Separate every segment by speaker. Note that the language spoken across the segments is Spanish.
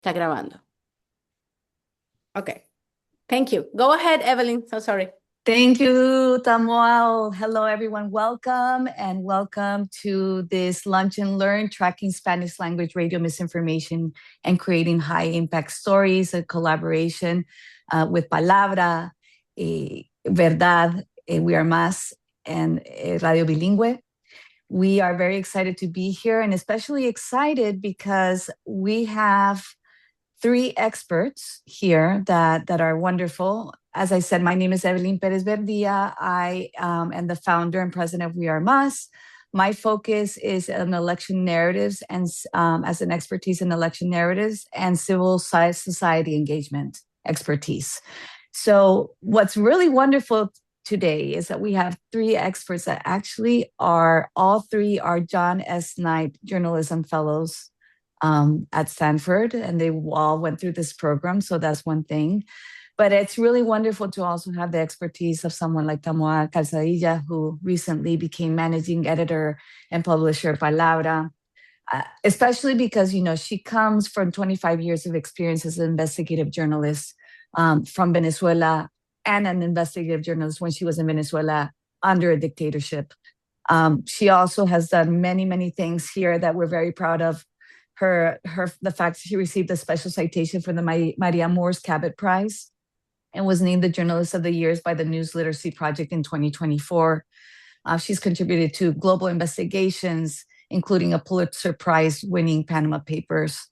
Speaker 1: Está grabando. Okay. Thank you. Go ahead, Evelyn. So sorry.
Speaker 2: Thank you, Tamual. Hello, everyone. Welcome and welcome to this Lunch and Learn, Tracking Spanish Language Radio Misinformation and Creating High Impact Stories, a collaboration with Palabra, Verdad, We Are Más, and Radio Bilingüe. We are very excited to be here and especially excited because we have three experts here that are wonderful. As I said, my name is Evelyn Perez Verdia. I am the founder and president of We Are Más. My focus is on election narratives and as an expertise in election narratives and civil society engagement expertise. So what's really wonderful today is that we have three experts that actually all three are John S. Knight Journalism Fellows at Stanford, and they all went through this program. So that's one thing. But it's really wonderful to also have the expertise of someone like Tamoa Calzadilla, who recently became managing editor and publisher of Palabra, especially because, she comes from 25 years of experience as an investigative journalist from Venezuela and an investigative journalist when she was in Venezuela under a dictatorship. She also has done many, many things here that we're very proud of. The fact that she received a special citation for the Maria Moores Cabot Prize and was named the Journalist of the Year by the News Literacy Project in 2024. She's contributed to global investigations, including a Pulitzer Prize winning Panama Papers.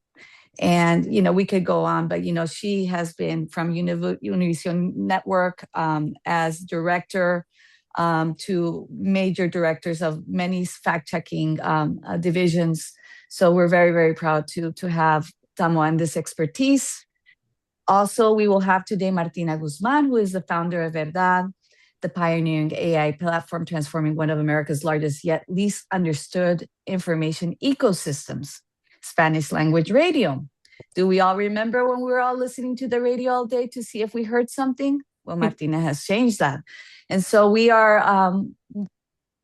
Speaker 2: And, we could go on, but, she has been from Univision Network as director to major directors of many fact-checking divisions. So we're very, very proud to have Tamoa and this expertise. Also, we will have today Martina Guzman, who is the founder of Verdad, the pioneering AI platform transforming one of America's largest yet least understood information ecosystems, Spanish language radio. Do we all remember when we were all listening to the radio all day to see if we heard something? Well, Martina has changed that. And so we are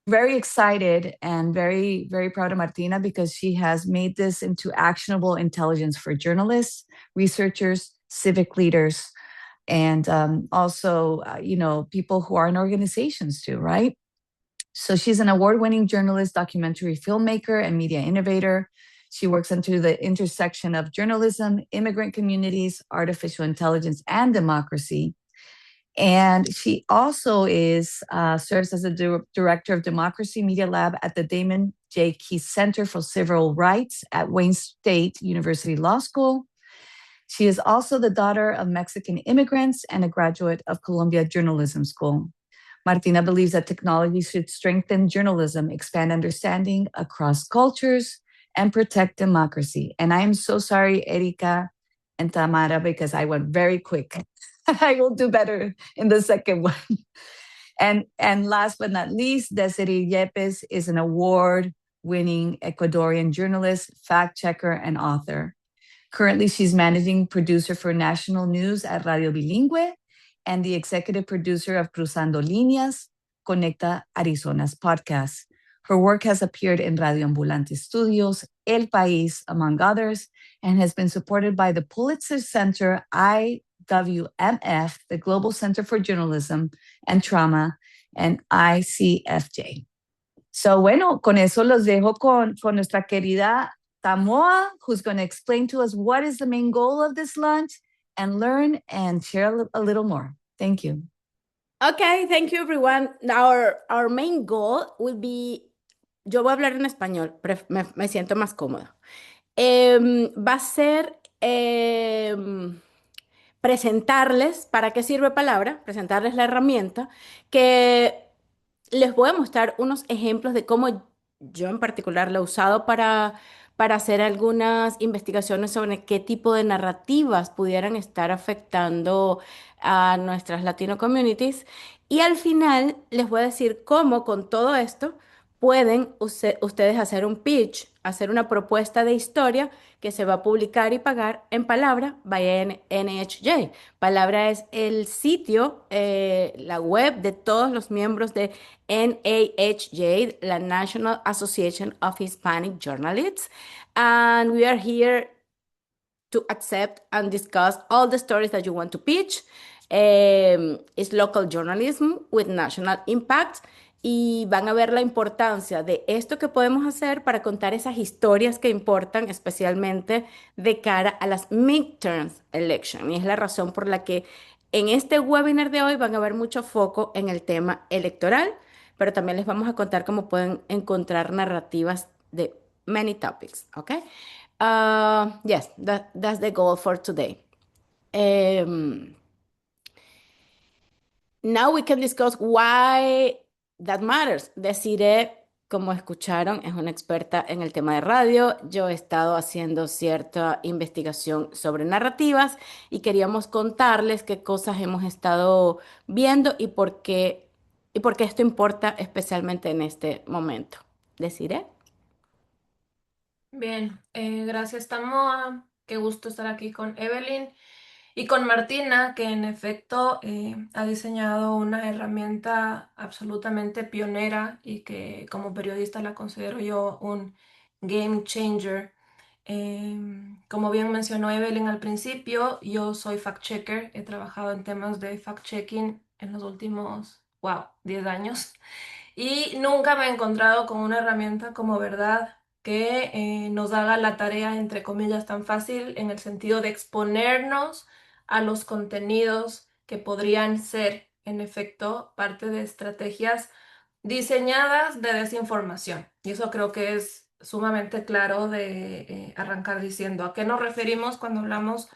Speaker 2: very excited and very, very proud of Martina because she has made this into actionable intelligence for journalists, researchers, civic leaders, and also, people who are in organizations too, right? So she's an award-winning journalist, documentary filmmaker, and media innovator. She works into the intersection of journalism, immigrant communities, artificial intelligence, and democracy. And she also serves as the director of Democracy Media Lab at the Damon J. Keith Center for Civil Rights at Wayne State University Law School. She is also the daughter of Mexican immigrants and a graduate of Columbia Journalism School. Martina believes that technology should strengthen journalism, expand understanding across cultures, and protect democracy. And I am so sorry, Erika and Tamara, because I went very quick. I will do better in the second one. And last but not least, Desiree Yepes is an award-winning Ecuadorian journalist, fact-checker, and author. Currently, she's managing producer for national news at Radio Bilingüe and the executive producer of Cruzando Líneas, Conecta Arizona's podcast. Her work has appeared in Radio Ambulante Studios, El País, among others, and has been supported by the Pulitzer Center, IWMF, the Global Center for Journalism and Trauma, and ICFJ. So, bueno, con eso los dejo con nuestra querida Tamoa, who's going to explain to us what is the main goal of this lunch and learn and share a little more. Thank you.
Speaker 1: Okay, thank you everyone. Our main goal will be, yo voy a hablar en español, me siento más cómoda. Va a ser presentarles para qué sirve Palabra, presentarles la herramienta, que les voy a mostrar unos ejemplos de cómo yo en particular la he usado para hacer algunas investigaciones sobre qué tipo de narrativas pudieran estar afectando a nuestras Latino communities. Y al final les voy a decir cómo con todo esto pueden ustedes hacer un pitch, hacer una propuesta de historia que se va a publicar y pagar en Palabra by NHJ. Palabra es el sitio, la web de todos los miembros de NAHJ, la National Association of Hispanic Journalists. And we are here to accept and discuss all the stories that you want to pitch. Es local journalism with national impact. Y van a ver la importancia de esto que podemos hacer para contar esas historias que importan, especialmente de cara a las midterms election. Y es la razón por la que en este webinar de hoy van a ver mucho foco en el tema electoral, pero también les vamos a contar cómo pueden encontrar narrativas de many topics, ¿ok? Yes, that's the goal for today. Um, Now we can discuss why that matters. Desiree, como escucharon, es una experta en el tema de radio. Yo he estado haciendo cierta investigación sobre narrativas y queríamos contarles qué cosas hemos estado viendo y por qué esto importa especialmente en este momento. Desiree.
Speaker 3: Bien, gracias Tamoa, qué gusto estar aquí con Evelyn y con Martina, que en efecto ha diseñado una herramienta absolutamente pionera y que como periodista la considero yo un game changer. Como bien mencionó Evelyn al principio, yo soy fact-checker, he trabajado en temas de fact-checking en los últimos, wow, 10 años. Y nunca me he encontrado con una herramienta como verdad que nos haga la tarea, entre comillas, tan fácil en el sentido de exponernos a los contenidos que podrían ser, en efecto, parte de estrategias diseñadas de desinformación. Y eso creo que es sumamente claro de arrancar diciendo a qué nos referimos cuando hablamos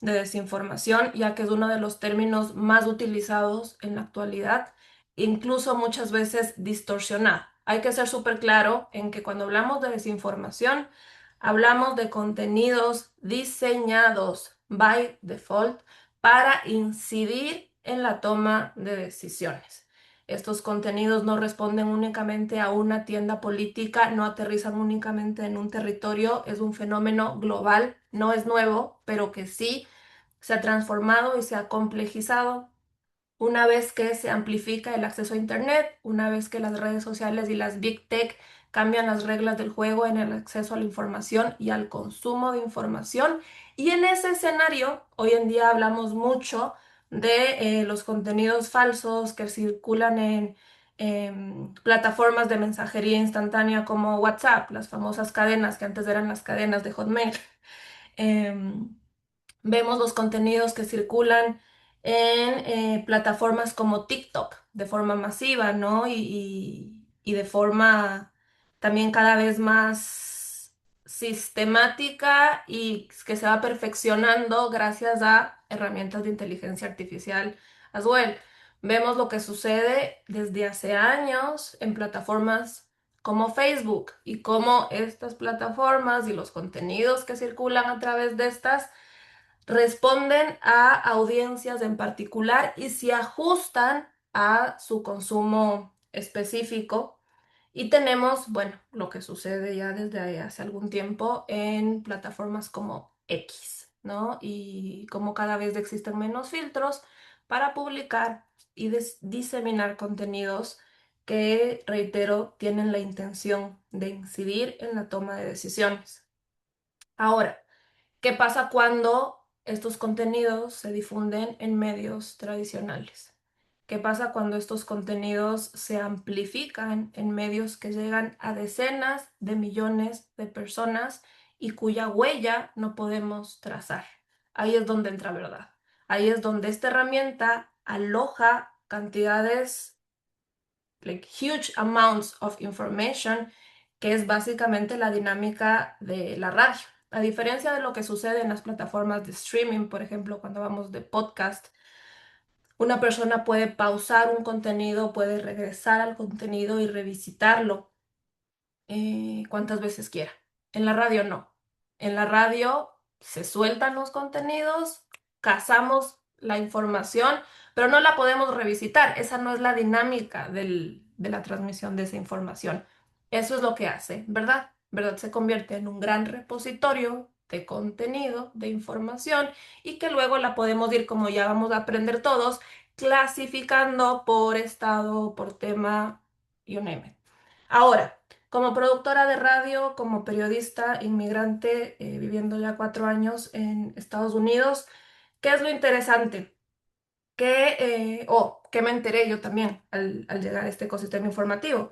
Speaker 3: de desinformación, ya que es uno de los términos más utilizados en la actualidad, incluso muchas veces distorsionado. Hay que ser súper claro en que cuando hablamos de desinformación, hablamos de contenidos diseñados by default para incidir en la toma de decisiones. Estos contenidos no responden únicamente a una tienda política, no aterrizan únicamente en un territorio, es un fenómeno global, no es nuevo, pero que sí se ha transformado y se ha complejizado una vez que se amplifica el acceso a Internet, una vez que las redes sociales y las Big Tech cambian las reglas del juego en el acceso a la información y al consumo de información. Y en ese escenario, hoy en día hablamos mucho de los contenidos falsos que circulan en plataformas de mensajería instantánea como WhatsApp, las famosas cadenas que antes eran las cadenas de Hotmail. Em, Vemos los contenidos que circulan en plataformas como TikTok de forma masiva, ¿no? Y de forma también cada vez más sistemática y que se va perfeccionando gracias a herramientas de inteligencia artificial as well. Vemos lo que sucede desde hace años en plataformas como Facebook y cómo estas plataformas y los contenidos que circulan a través de estas responden a audiencias en particular y se ajustan a su consumo específico. Y tenemos, bueno, lo que sucede ya desde hace algún tiempo en plataformas como X, ¿no? Y como cada vez existen menos filtros para publicar y diseminar contenidos que, reitero, tienen la intención de incidir en la toma de decisiones. Ahora, ¿qué pasa cuando estos contenidos se difunden en medios tradicionales? ¿Qué pasa cuando estos contenidos se amplifican en medios que llegan a decenas de millones de personas y cuya huella no podemos trazar? Ahí es donde entra verdad. Ahí es donde esta herramienta aloja cantidades, like huge amounts of information, que es básicamente la dinámica de la radio. A diferencia de lo que sucede en las plataformas de streaming, por ejemplo, cuando vamos de podcast, una persona puede pausar un contenido, puede regresar al contenido y revisitarlo cuantas veces quiera. En la radio no. En la radio se sueltan los contenidos, cazamos la información, pero no la podemos revisitar. Esa no es la dinámica de la transmisión de esa información. Eso es lo que hace, ¿verdad? ¿Verdad? Se convierte en un gran repositorio de contenido, de información, y que luego la podemos ir, como ya vamos a aprender todos, clasificando por estado, por tema, you name it. Ahora, Como productora de radio, como periodista inmigrante, viviendo ya 4 años en Estados Unidos, ¿qué es lo interesante? Que me enteré yo también al llegar a este ecosistema informativo.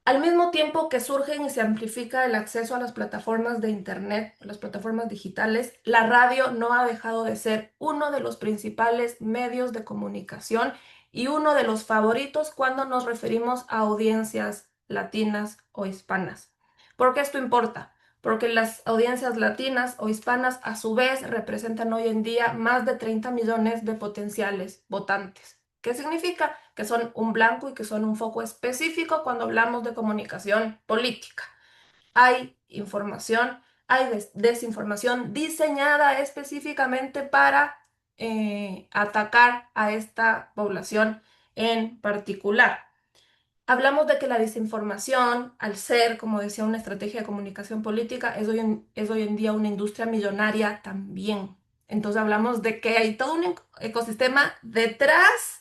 Speaker 3: Al mismo tiempo que surgen y se amplifica el acceso a las plataformas de Internet, las plataformas digitales, la radio no ha dejado de ser uno de los principales medios de comunicación y uno de los favoritos cuando nos referimos a audiencias latinas o hispanas. ¿Por qué esto importa? Porque las audiencias latinas o hispanas a su vez representan hoy en día más de 30 millones de potenciales votantes. ¿Qué significa? Que son un blanco y que son un foco específico cuando hablamos de comunicación política. Hay información, hay desinformación diseñada específicamente para atacar a esta población en particular. Hablamos de que la desinformación, al ser, como decía, una estrategia de comunicación política, es hoy en día una industria millonaria también. Entonces hablamos de que hay todo un ecosistema detrás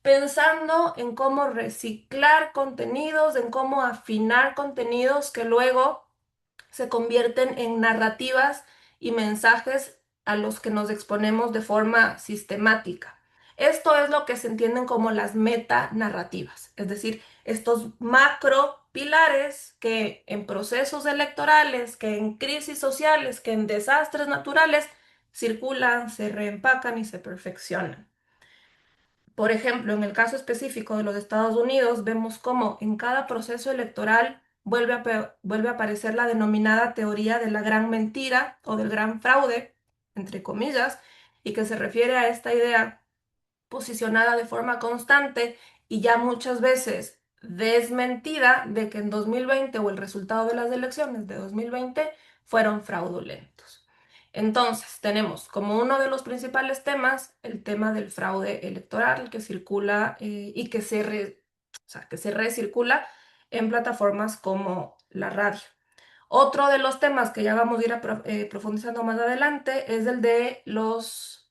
Speaker 3: pensando en cómo reciclar contenidos, en cómo afinar contenidos que luego se convierten en narrativas y mensajes a los que nos exponemos de forma sistemática. Esto es lo que se entienden como las metanarrativas, es decir, estos macro pilares que en procesos electorales, que en crisis sociales, que en desastres naturales, circulan, se reempacan y se perfeccionan. Por ejemplo, en el caso específico de los Estados Unidos, vemos cómo en cada proceso electoral vuelve a aparecer la denominada teoría de la gran mentira o del gran fraude, entre comillas, y que se refiere a esta idea posicionada de forma constante y ya muchas veces desmentida de que en 2020 o el resultado de las elecciones de 2020 fueron fraudulentos. Entonces, tenemos como uno de los principales temas el tema del fraude electoral que circula y que se recircula en plataformas como la radio. Otro de los temas que ya vamos a ir profundizando más adelante es el de los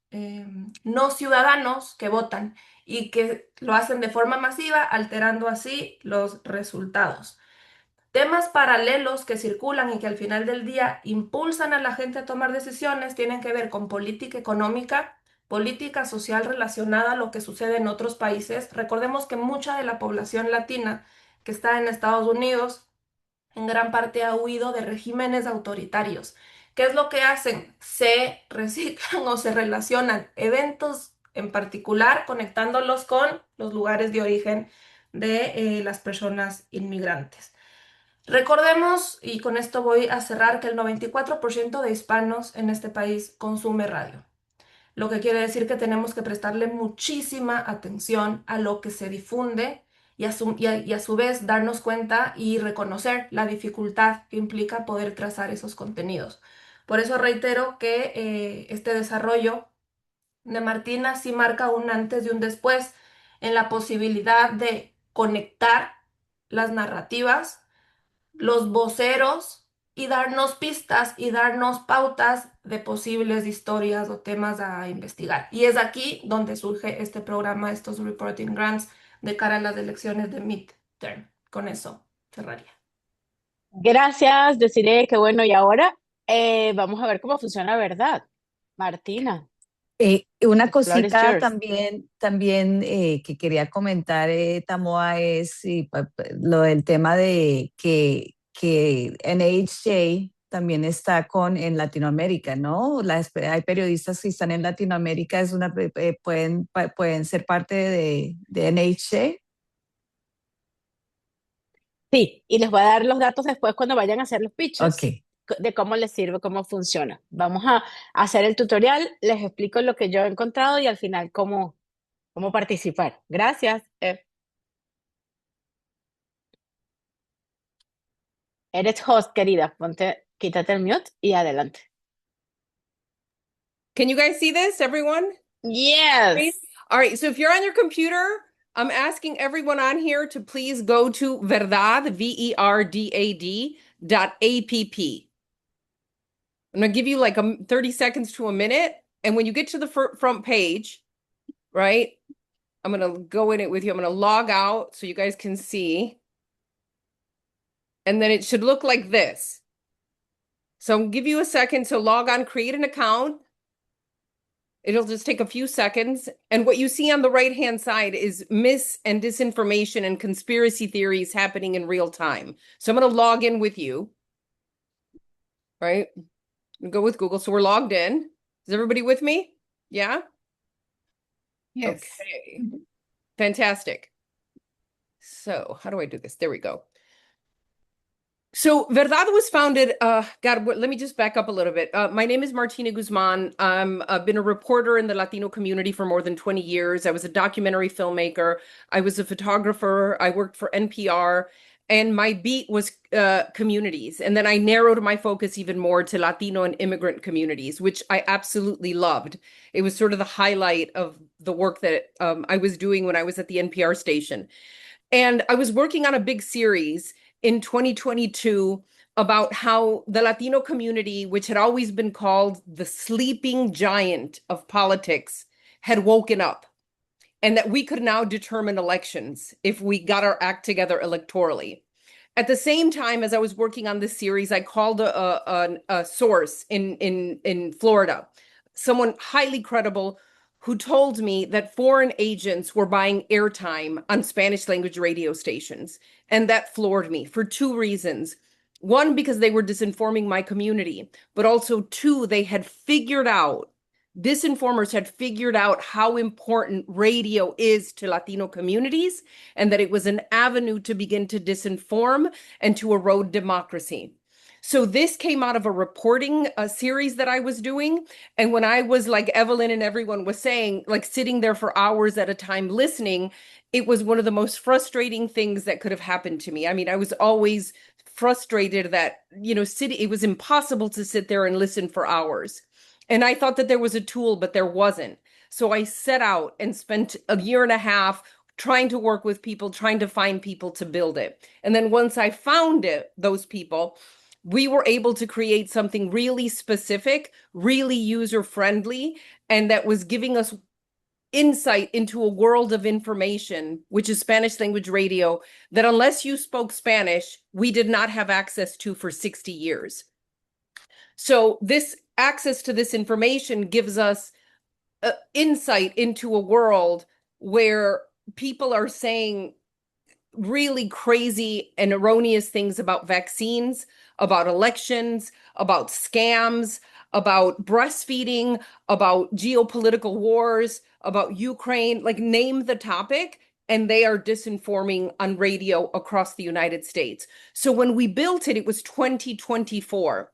Speaker 3: no ciudadanos que votan y que lo hacen de forma masiva, alterando así los resultados. Temas paralelos que circulan y que al final del día impulsan a la gente a tomar decisiones tienen que ver con política económica, política social relacionada a lo que sucede en otros países. Recordemos que mucha de la población latina que está en Estados Unidos en gran parte ha huido de regímenes autoritarios. ¿Qué es lo que hacen? Se reciclan o se relacionan eventos en particular conectándolos con los lugares de origen de las personas inmigrantes. Recordemos, y con esto voy a cerrar, que el 94% de hispanos en este país consume radio, lo que quiere decir que tenemos que prestarle muchísima atención a lo que se difunde y a su vez darnos cuenta y reconocer la dificultad que implica poder trazar esos contenidos. Por eso reitero que este desarrollo de Martina sí marca un antes y un después en la posibilidad de conectar las narrativas, los voceros y darnos pistas y darnos pautas de posibles historias o temas a investigar. Y es aquí donde surge este programa, estos reporting grants de cara a las elecciones de midterm. Con eso cerraría.
Speaker 1: Gracias, deciré que bueno, y ahora vamos a ver cómo funciona, ¿verdad? Martina,
Speaker 2: Una
Speaker 1: the floor is
Speaker 2: cosita
Speaker 1: yours.
Speaker 2: también que quería comentar, Tamoa, es lo del tema de que NHJ también está en Latinoamérica, ¿no? Hay periodistas que están en Latinoamérica, pueden ser parte de NHJ.
Speaker 1: Sí, y les voy a dar los datos después cuando vayan a hacer los pitches
Speaker 2: Ok.
Speaker 1: de cómo les sirve, cómo funciona. Vamos a hacer el tutorial, les explico lo que yo he encontrado y al final cómo participar. Gracias. Eres host, querida. Quítate el mute y adelante.
Speaker 4: Can you guys see this, everyone?
Speaker 1: Yes.
Speaker 4: All right, so if you're on your computer, I'm asking everyone on here to please go to verdad, VERDAD.app. I'm going to give you like 30 seconds to a minute. And when you get to the front page, right, I'm going to go in it with you. I'm going to log out so you guys can see. And then it should look like this. So I'll give you a second to log on, create an account. It'll just take a few seconds. And what you see on the right-hand side is mis and disinformation and conspiracy theories happening in real time. So I'm going to log in with you, right? Go with Google. So we're logged in. Is everybody with me? Yeah?
Speaker 2: Yes.
Speaker 4: Okay. Fantastic. So how do I do this? There we go. So Verdad was founded, let me just back up a little bit. My name is Martina Guzman. I've been a reporter in the Latino community for more than 20 years. I was a documentary filmmaker. I was a photographer. I worked for NPR, and my beat was communities. And then I narrowed my focus even more to Latino and immigrant communities, which I absolutely loved. It was sort of the highlight of the work that I was doing when I was at the NPR station. And I was working on a big series in 2022 about how the Latino community, which had always been called the sleeping giant of politics, had woken up, and that we could now determine elections if we got our act together electorally. At the same time, as I was working on this series, I called a source in Florida, someone highly credible, who told me that foreign agents were buying airtime on Spanish language radio stations. And that floored me for two reasons. One, because they were disinforming my community, but also two, disinformers had figured out how important radio is to Latino communities, and that it was an avenue to begin to disinform and to erode democracy. So this came out of a reporting series that I was doing. And when I was, like Evelyn and everyone was saying, like sitting there for hours at a time listening, it was one of the most frustrating things that could have happened to me. I mean, I was always frustrated that, it was impossible to sit there and listen for hours. And I thought that there was a tool, but there wasn't. So I set out and spent a year and a half trying to work with people, trying to find people to build it. And then once I found those people, we were able to create something really specific, really user-friendly, and that was giving us insight into a world of information, which is Spanish language radio, that unless you spoke Spanish, we did not have access to for 60 years. So this access to this information gives us insight into a world where people are saying really crazy and erroneous things about vaccines, about elections, about scams, about breastfeeding, about geopolitical wars, about Ukraine, like name the topic, and they are disinforming on radio across the United States. So when we built it, it was 2024,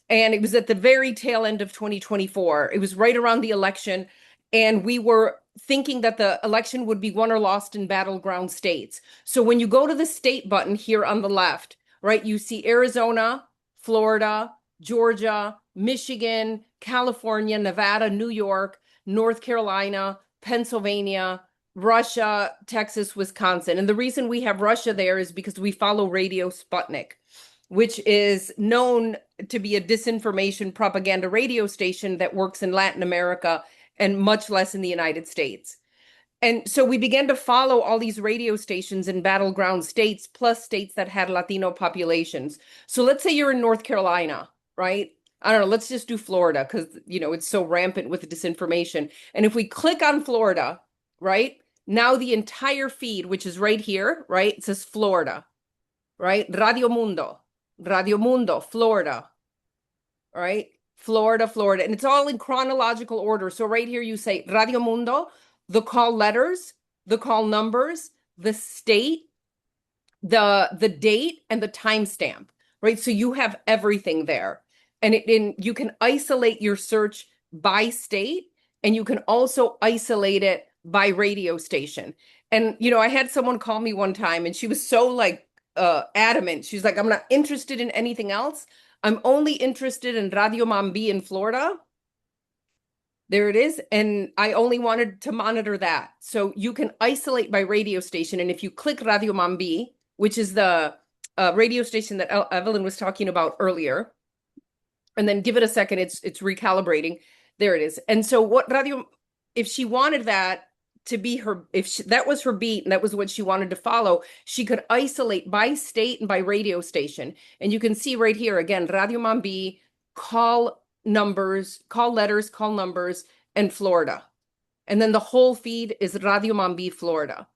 Speaker 4: and it was at the very tail end of 2024. It was right around the election, and we were thinking that the election would be won or lost in battleground states. So when you go to the state button here on the left, right, you see Arizona, Florida, Georgia, Michigan, California, Nevada, New York, North Carolina, Pennsylvania, Russia, Texas, Wisconsin. And the reason we have Russia there is because we follow Radio Sputnik, which is known to be a disinformation propaganda radio station that works in Latin America and much less in the United States. And so we began to follow all these radio stations in battleground states, plus states that had Latino populations. So let's say you're in North Carolina, right? I don't know, let's just do Florida because, it's so rampant with disinformation. And if we click on Florida, right, now the entire feed, which is right here, right, it says Florida, right? Radio Mundo, Florida, right? Florida. And it's all in chronological order. So right here you say Radio Mundo, the call letters, the call numbers, the state, the date, and the timestamp, right? So you have everything there. And you can isolate your search by state, and you can also isolate it by radio station. And, I had someone call me one time, and she was so adamant. She's like, I'm not interested in anything else. I'm only interested in Radio Mambi in Florida. There it is. And I only wanted to monitor that. So you can isolate by radio station. And if you click Radio Mambi, which is the radio station that Evelyn was talking about earlier, and then give it a second, it's recalibrating. There it is. And so if she wanted that to be her, that was her beat and that was what she wanted to follow, she could isolate by state and by radio station. And you can see right here, again, Radio Mambi, call numbers, call letters, call numbers, and Florida. And then the whole feed is Radio Mambi, Florida.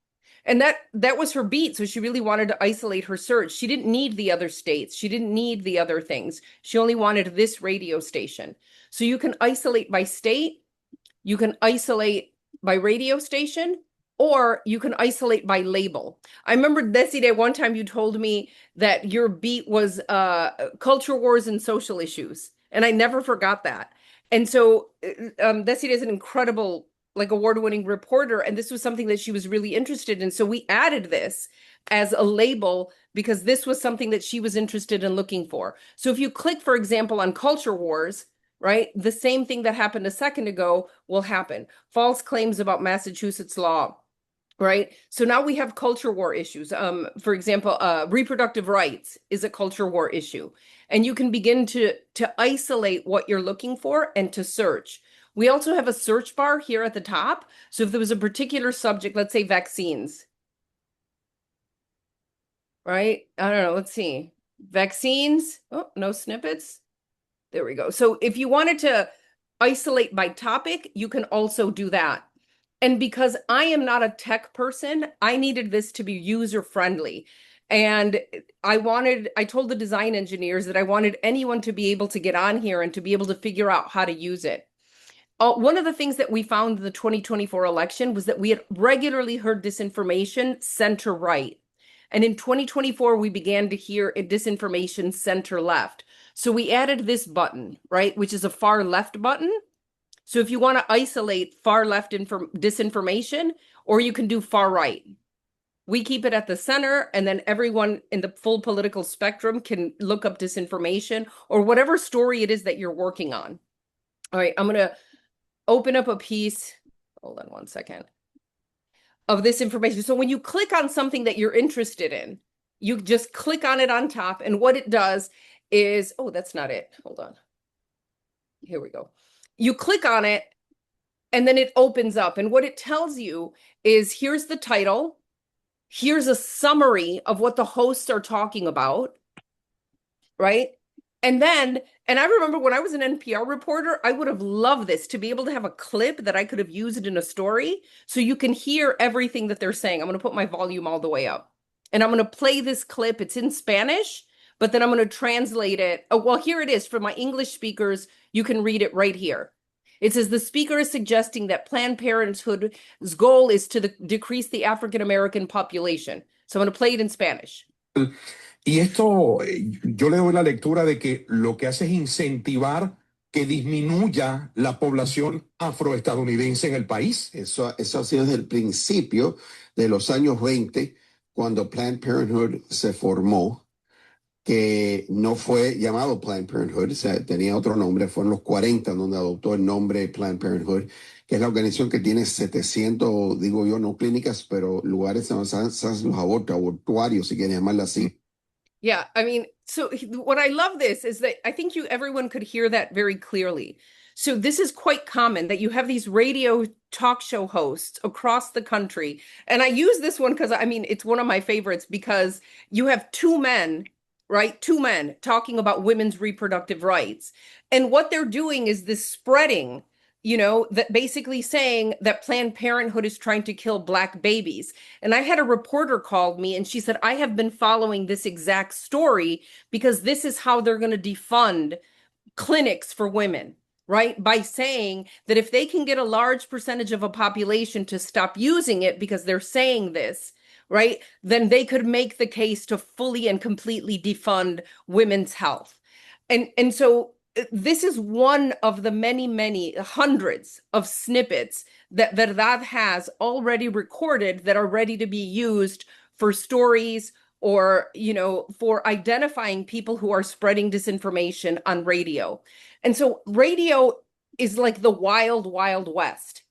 Speaker 4: And that was her beat. So she really wanted to isolate her search. She didn't need the other states. She didn't need the other things. She only wanted this radio station. So you can isolate by state, you can isolate by radio station, or you can isolate by label. I remember, Desiree, one time you told me that your beat was culture wars and social issues. And I never forgot that. And so Desiree is an incredible, like, award-winning reporter, and this was something that she was really interested in. So we added this as a label because this was something that she was interested in looking for. So if you click, for example, on culture wars, right, the same thing that happened a second ago will happen. False claims about Massachusetts law, right? So now we have culture war issues. For example, reproductive rights is a culture war issue. And you can begin to isolate what you're looking for and to search. We also have a search bar here at the top. So if there was a particular subject, let's say vaccines, right? I don't know, let's see. Vaccines, oh, no snippets. There we go. So if you wanted to isolate by topic, you can also do that. And because I am not a tech person, I needed this to be user-friendly. And I told the design engineers that I wanted anyone to be able to get on here and to be able to figure out how to use it. One of the things that we found in the 2024 election was that we had regularly heard disinformation center-right. And in 2024, we began to hear disinformation center-left. So we added this button, right, which is a far left button. So if you want to isolate far left disinformation, or you can do far right. We keep it at the center, and then everyone in the full political spectrum can look up disinformation or whatever story it is that you're working on. All right, I'm going to open up a piece, hold on one second, of this information. So when you click on something that you're interested in, you just click on it on top, and what it does is, oh, that's not it. Hold on. Here we go. You click on it, and then it opens up, and what it tells you is, here's the title, here's a summary of what the hosts are talking about, right? And I remember when I was an NPR reporter, I would have loved this, to be able to have a clip that I could have used in a story so you can hear everything that they're saying. I'm going to put my volume all the way up, and I'm going to play this clip. It's in Spanish, but then I'm going to translate it. Oh, well, here it is. For my English speakers, you can read it right here. It says, the speaker is suggesting that Planned Parenthood's goal is to decrease the African-American population. So I'm going to play it in Spanish.
Speaker 5: Y esto, yo le doy la lectura de que lo que hace es incentivar que disminuya la población afroestadounidense en el país.
Speaker 6: Eso ha sido desde el principio de los años 20, cuando Planned Parenthood se formó, que no fue llamado Planned Parenthood, o sea, tenía otro nombre. Fue en los 40 donde adoptó el nombre Planned Parenthood, que es la organización que tiene 700, digo yo, no clínicas, pero lugares donde se hacen los abortuarios, si quieren llamarla así.
Speaker 4: Yeah, I mean, so what I love this is that I think everyone could hear that very clearly. So this is quite common that you have these radio talk show hosts across the country. And I use this one because, I mean, it's one of my favorites, because you have two men, right? Two men talking about women's reproductive rights. And what they're doing is this spreading, you know, that basically saying that Planned Parenthood is trying to kill Black babies. And I had a reporter called me and she said, I have been following this exact story because this is how they're going to defund clinics for women, right? By saying that if they can get a large percentage of a population to stop using it because they're saying this, right, then they could make the case to fully and completely defund women's health. And so this is one of the many, many hundreds of snippets that Verdad has already recorded that are ready to be used for stories or, you know, for identifying people who are spreading disinformation on radio. And so radio is like the wild, wild west.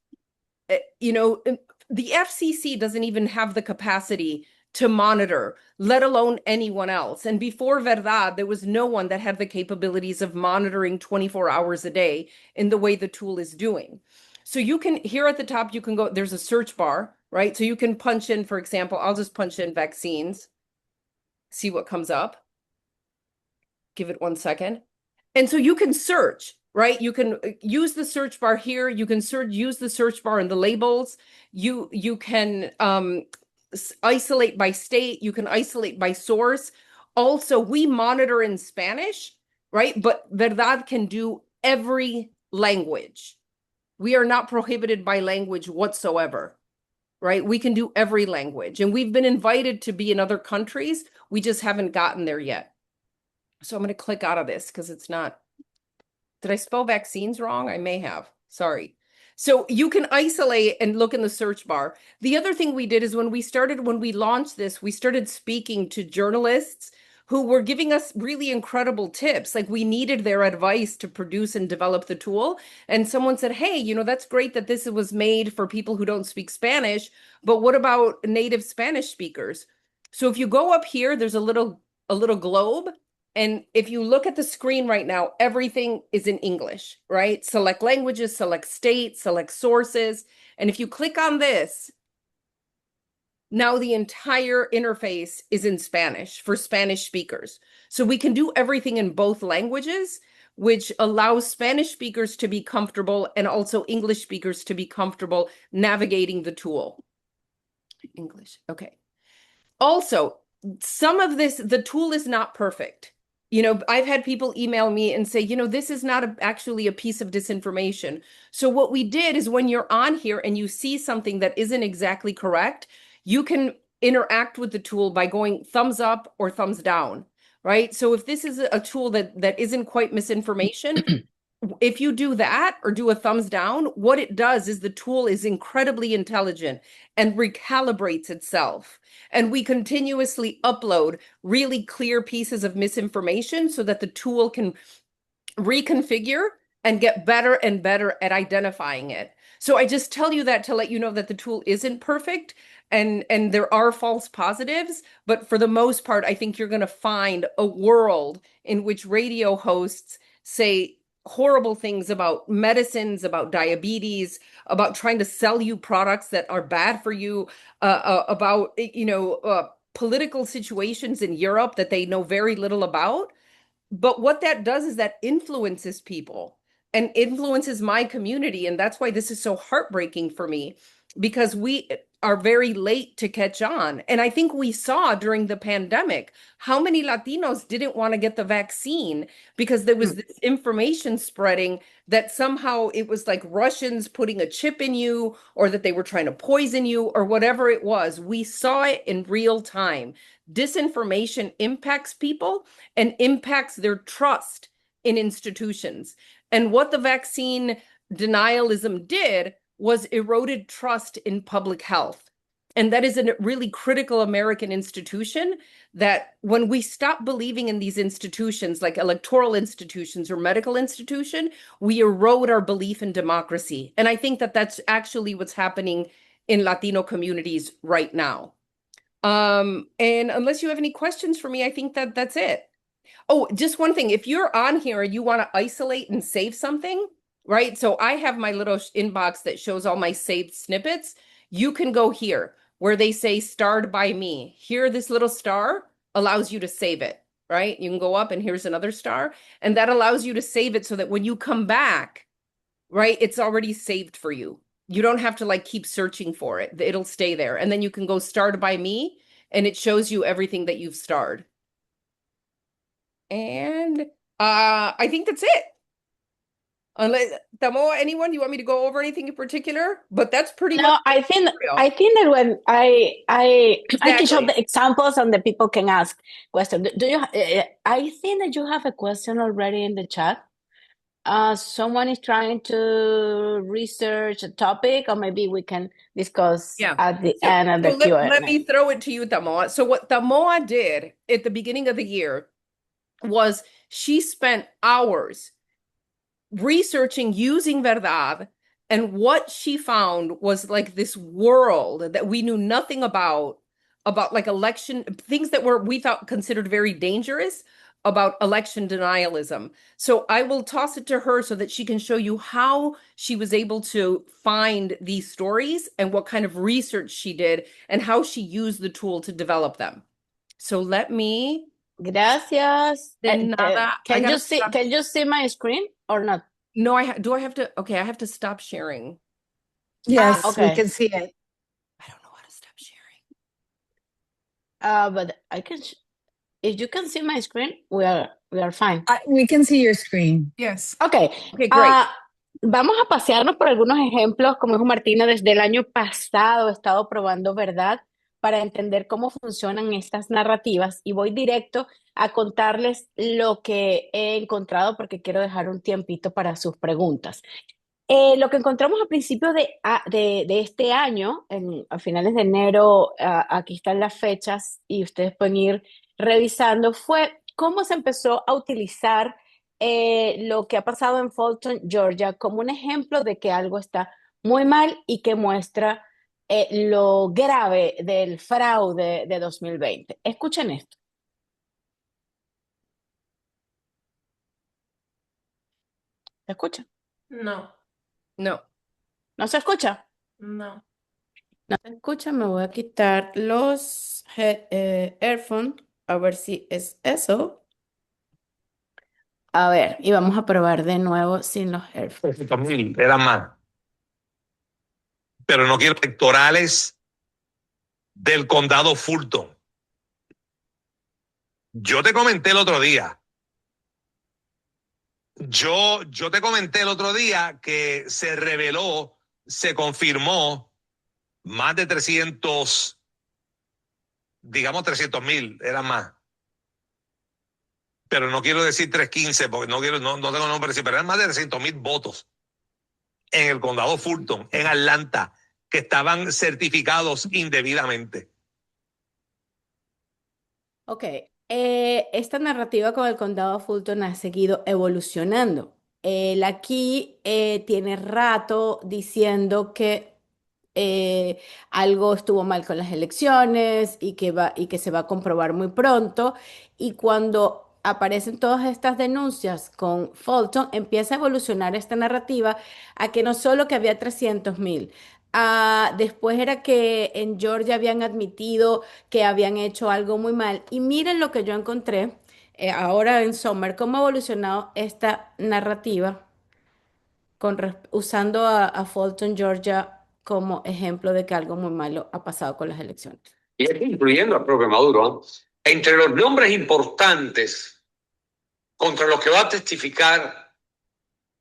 Speaker 4: You know, the FCC doesn't even have the capacity to monitor, let alone anyone else. And before Verdad, there was no one that had the capabilities of monitoring 24 hours a day in the way the tool is doing. So you can, here at the top, you can go, there's a search bar, right? So you can punch in, for example, I'll just punch in vaccines, see what comes up. Give it 1 second. And so you can search, right? You can use the search bar here. You can use the search bar in the labels. You can isolate by state. You can isolate by source. Also, we monitor in Spanish, right? But Verdad can do every language. We are not prohibited by language whatsoever, right? We can do every language. And we've been invited to be in other countries. We just haven't gotten there yet. So I'm going to click out of this because it's not. Did I spell vaccines wrong? I may have. Sorry. So you can isolate and look in the search bar. The other thing we did is when we launched this, we started speaking to journalists who were giving us really incredible tips. Like we needed their advice to produce and develop the tool. And someone said, hey, you know, that's great that this was made for people who don't speak Spanish, but what about native Spanish speakers? So if you go up here, there's a little globe. And if you look at the screen right now, everything is in English, right? Select languages, select states, select sources. And if you click on this, now the entire interface is in Spanish for Spanish speakers. So we can do everything in both languages, which allows Spanish speakers to be comfortable and also English speakers to be comfortable navigating the tool. English, okay. Also, some of this, the tool is not perfect. You know, I've had people email me and say, you know, this is not actually a piece of disinformation. So what we did is when you're on here and you see something that isn't exactly correct, you can interact with the tool by going thumbs up or thumbs down, right? So if this is a tool that isn't quite misinformation, if you do that or do a thumbs down, what it does is the tool is incredibly intelligent and recalibrates itself. And we continuously upload really clear pieces of misinformation so that the tool can reconfigure and get better and better at identifying it. So I just tell you that to let you know that the tool isn't perfect and there are false positives, but for the most part, I think you're going to find a world in which radio hosts say horrible things about medicines, about diabetes, about trying to sell you products that are bad for you, about, you know, political situations in Europe that they know very little about. But what that does is that influences people and influences my community. And that's why this is so heartbreaking for me, because we are very late to catch on. And I think we saw during the pandemic how many Latinos didn't want to get the vaccine because there was this information spreading that somehow it was like Russians putting a chip in you or that they were trying to poison you or whatever it was. We saw it in real time. Disinformation impacts people and impacts their trust in institutions. And what the vaccine denialism did was eroded trust in public health. And that is a really critical American institution that when we stop believing in these institutions like electoral institutions or medical institution, we erode our belief in democracy. And I think that that's actually what's happening in Latino communities right now. And unless you have any questions for me, I think that that's it. Oh, just one thing. If you're on here and you want to isolate and save something, right? So I have my little inbox that shows all my saved snippets. You can go here where they say starred by me. Here, this little star allows you to save it, right? You can go up and here's another star. And that allows you to save it so that when you come back, right, it's already saved for you. You don't have to like keep searching for it. It'll stay there. And then you can go starred by me and it shows you everything that you've starred. And I think that's it. Unless Tamoa, anyone, you want me to go over anything in particular? But that's pretty
Speaker 1: No,
Speaker 4: much
Speaker 1: I think
Speaker 4: tutorial.
Speaker 1: that when I can show
Speaker 4: Exactly.
Speaker 1: the examples and the people can ask questions. Do you? I think that you have a question already in the chat. Someone is trying to research a topic, or maybe we can discuss
Speaker 4: Yeah.
Speaker 1: at the end of the Q&A.
Speaker 4: Let me throw it to you, Tamoa. So what Tamoa did at the beginning of the year was she spent hours researching using Verdad, and what she found was like this world that we knew nothing about like election things that were we thought considered very dangerous about election denialism. So I will toss it to her so that she can show you how she was able to find these stories and what kind of research she did and how she used the tool to develop them. So let me,
Speaker 1: Gracias.
Speaker 4: de nada, I
Speaker 1: Can
Speaker 4: gotta
Speaker 1: you see,
Speaker 4: stop.
Speaker 1: can you see my screen or not?
Speaker 4: No, do I have to, okay, I have to stop sharing.
Speaker 2: Yes, we
Speaker 1: okay.
Speaker 2: can see it.
Speaker 4: I don't know how to stop sharing.
Speaker 1: But I can, if you can see my screen, we are fine.
Speaker 2: We can see your screen.
Speaker 3: Yes.
Speaker 1: Ok,
Speaker 4: Okay, great.
Speaker 1: vamos a pasearnos por algunos ejemplos, como dijo Martina, desde el año pasado he estado probando verdad para entender cómo funcionan estas narrativas y voy directo a contarles lo que he encontrado porque quiero dejar un tiempito para sus preguntas. Lo que encontramos a principios de este año, a finales de enero, aquí están las fechas y ustedes pueden ir revisando, fue cómo se empezó a utilizar lo que ha pasado en Fulton, Georgia, como un ejemplo de que algo está muy mal y que muestra lo grave del fraude de 2020. Escuchen esto. ¿Se escucha?
Speaker 3: No,
Speaker 4: No.
Speaker 1: ¿No se escucha?
Speaker 3: no.
Speaker 1: No se escucha, me voy a quitar los earphones a ver si es eso. A ver, y vamos a probar de nuevo sin los earphones.
Speaker 7: 300,000, eran más. Pero no quiero electorales del condado Fulton. Yo te comenté el otro día. Yo te comenté el otro día que se reveló, se confirmó más de 300, digamos 300,000, eran más. Pero no quiero decir 315 porque no tengo nombre, pero eran más de 300,000 votos en el condado Fulton, en Atlanta, que estaban certificados indebidamente.
Speaker 1: Ok, esta narrativa con el condado Fulton ha seguido evolucionando. Él aquí tiene rato diciendo que algo estuvo mal con las elecciones y que se va a comprobar muy pronto. Y cuando aparecen todas estas denuncias con Fulton, empieza a evolucionar esta narrativa a que no solo que había 300,000. Después era que en Georgia habían admitido que habían hecho algo muy mal. Y miren lo que yo encontré ahora en Summer, cómo ha evolucionado esta narrativa usando a Fulton, Georgia, como ejemplo de que algo muy malo ha pasado con las elecciones.
Speaker 8: Y aquí incluyendo al propio Maduro, entre los nombres importantes contra los que va a testificar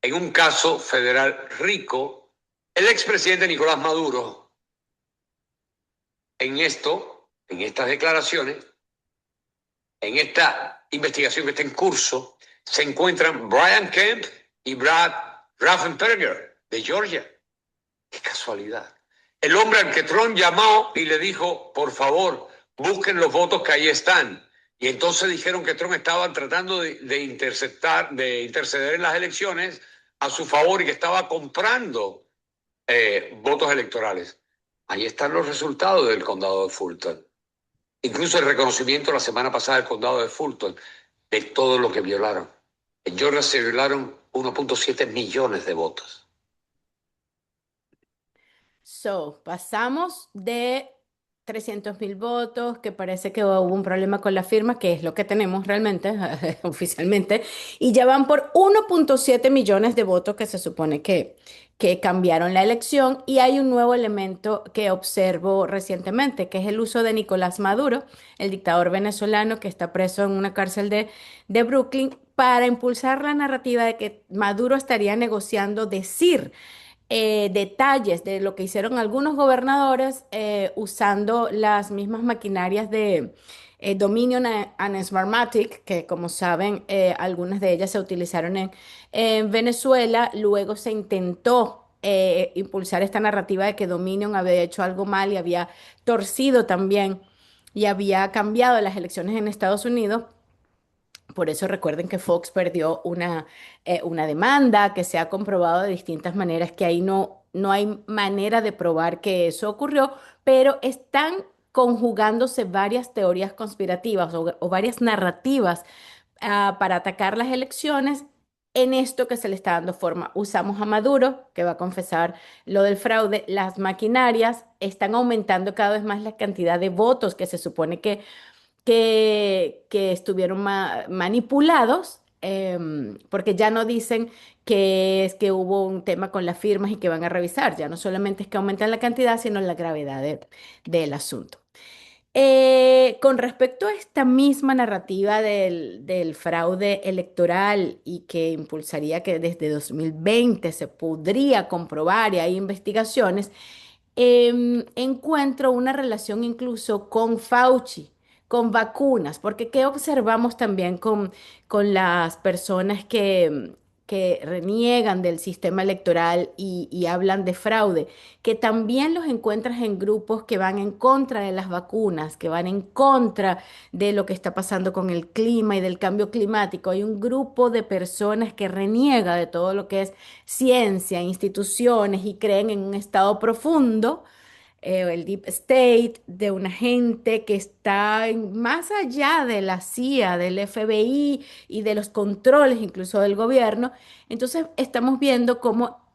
Speaker 8: en un caso federal rico, el expresidente Nicolás Maduro, en estas declaraciones, en esta investigación que está en curso, se encuentran Brian Kemp y Brad Raffensperger de Georgia. ¡Qué casualidad! El hombre al que Trump llamó y le dijo, por favor, busquen los votos que ahí están. Y entonces dijeron que Trump estaba tratando de interceder en las elecciones a su favor y que estaba comprando votos electorales. Ahí están los resultados del condado de Fulton. Incluso el reconocimiento la semana pasada del condado de Fulton de todo lo que violaron. En Georgia se violaron 1.7 millones de votos.
Speaker 1: Pasamos de 300,000 votos, que parece que hubo un problema con la firma, que es lo que tenemos realmente, oficialmente, y ya van por 1.7 millones de votos que se supone que cambiaron la elección, y hay un nuevo elemento que observo recientemente, que es el uso de Nicolás Maduro, el dictador venezolano que está preso en una cárcel de Brooklyn, para impulsar la narrativa de que Maduro estaría negociando decir detalles de lo que hicieron algunos gobernadores usando las mismas maquinarias de Dominion and Smartmatic, que como saben, algunas de ellas se utilizaron en Venezuela. Luego se intentó impulsar esta narrativa de que Dominion había hecho algo mal y había torcido también y había cambiado las elecciones en Estados Unidos. Por eso recuerden que Fox perdió una demanda que se ha comprobado de distintas maneras, que ahí no hay manera de probar que eso ocurrió, pero están conjugándose varias teorías conspirativas o varias narrativas para atacar las elecciones en esto que se le está dando forma. Usamos a Maduro, que va a confesar lo del fraude. Las maquinarias están aumentando cada vez más la cantidad de votos que se supone que estuvieron manipulados, porque ya no dicen que es que hubo un tema con las firmas y que van a revisar. Ya no solamente es que aumentan la cantidad, sino la gravedad del asunto. Con respecto a esta misma narrativa del fraude electoral y que impulsaría que desde 2020 se podría comprobar y hay investigaciones, encuentro una relación incluso con Fauci, con vacunas, porque ¿qué observamos también con las personas que reniegan del sistema electoral y hablan de fraude? Que también los encuentras en grupos que van en contra de las vacunas, que van en contra de lo que está pasando con el clima y del cambio climático. Hay un grupo de personas que reniega de todo lo que es ciencia, instituciones y creen en un estado profundo, el Deep State, de una gente que está más allá de la CIA, del FBI y de los controles incluso del gobierno. Entonces estamos viendo cómo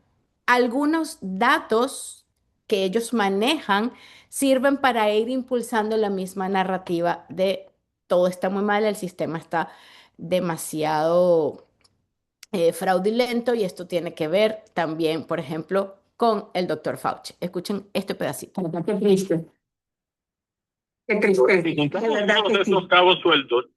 Speaker 1: algunos datos que ellos manejan sirven para ir impulsando la misma narrativa de todo está muy mal, el sistema está demasiado fraudulento y esto tiene que ver también, por ejemplo, con el doctor Fauci. Escuchen este pedacito.
Speaker 9: Qué triste, qué triste.
Speaker 10: Si
Speaker 9: De
Speaker 10: juntamos
Speaker 9: verdad
Speaker 10: todos
Speaker 9: que sí.
Speaker 10: estos cabos sueltos,